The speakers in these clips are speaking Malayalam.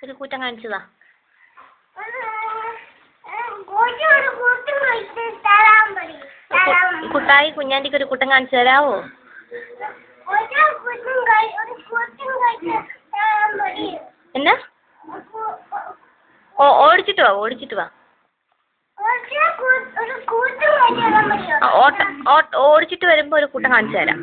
ഒരു കൂട്ടം കാണിച്ചതാ. കുട്ടായി കുഞ്ഞാണ്ടിക്ക് ഒരു കൂട്ടം കാണിച്ചു തരാവോ? എന്നാ ഓടിച്ചിട്ട് വാ, ഓടിച്ചിട്ട് വാ. ഓടിച്ചിട്ട് വരുമ്പോ ഒരു കൂട്ടം കാണിച്ചു തരാം.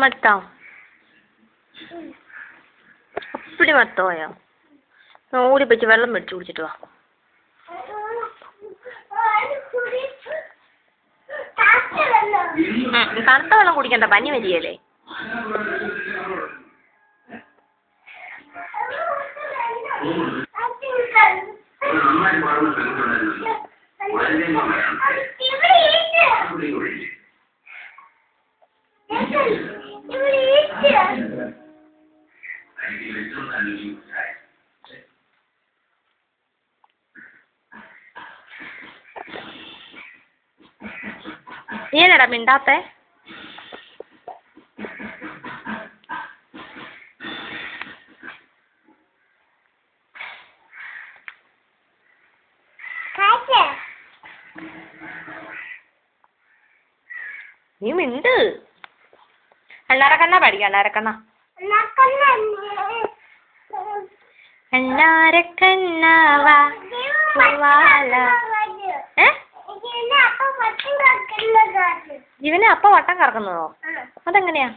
മട്ടോ അപ്പടി മത്തോയോ? ഓടി വെച്ച് വെള്ളം മേടിച്ച് കുടിച്ചിട്ട് വാ. തണുത്ത വെള്ളം കുടിക്കണ്ട, പനി വരികയല്ലേ. നീ എന്നടാ മിണ്ടാത്തെ? നീ മിണ്ട്. അണ്ണാരക്കണ്ണ പഠിക്ക, അണ്ണാരക്കണ്ണ. അണ്ണാരക്കണ്ണാവാ ജീവനെ അപ്പ വട്ടം കറക്കുന്നതോ? അതെങ്ങനെയാ?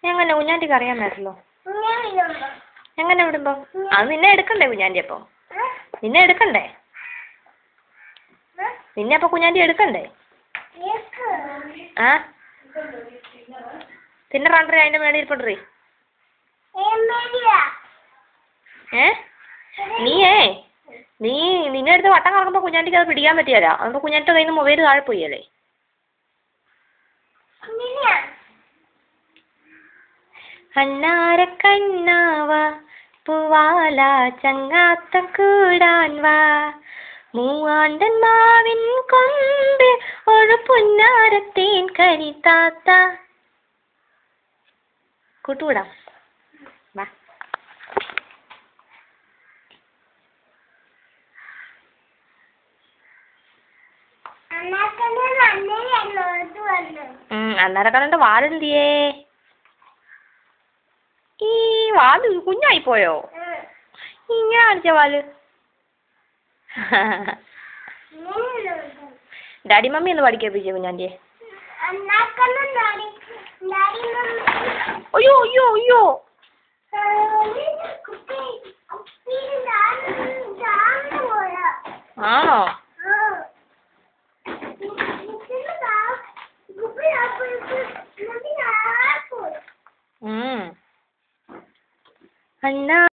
എങ്ങനെ കുഞ്ഞാണ്ടിക്ക് അറിയാൻ പറ്റില്ലോ? എങ്ങനെ വിടുമ്പോ? അത് നിന്നെ എടുക്കണ്ടേ കുഞ്ഞാണ്ടി? അപ്പൊ നിന്നെ എടുക്കണ്ടേ? നിന്നെ അപ്പൊ കുഞ്ഞാണ്ടി എടുക്കണ്ടേ? ആ പിന്നെ കണ്ടറി അതിന്റെ മേളിൽ ഇരിപ്പണ്ടറി. നിന്നെ അടുത്ത് വട്ടം കറക്കുമ്പോ കുഞ്ഞാണ്ടിക്ക് അത് പിടിക്കാൻ പറ്റിയല്ല. അതുകൊണ്ട് കുഞ്ഞാൻ്റെ കയ്യിൽ നിന്ന് മൊബൈൽ താഴെ പോയല്ലേ. അണ്ണാരക്കണ്ണാവാ പൂവാല ചങ്ങാത്തം കൂടാൻ വാ, മൂവാണ്ടൻ മാവിൻ കൊമ്പ് ഒരു പുന്നാരത്തേൻ കരിത്താത്ത. കൂട്ടുകൂടാം വാ. അണ്ണാരക്കണ്ണന്റെ വാലെന്തിയേ? ഈ വാല് കുഞ്ഞായി പോയോ? ഇങ്ങനെ കാണിച്ച വാല്. ഡാഡി മമ്മി ഒന്ന് പഠിക്കേപ്പിച്ചേ കുഞ്ഞാൻ്റെ. അയ്യോ അയ്യോ അയ്യോ. ആണോ? അണ്ണാ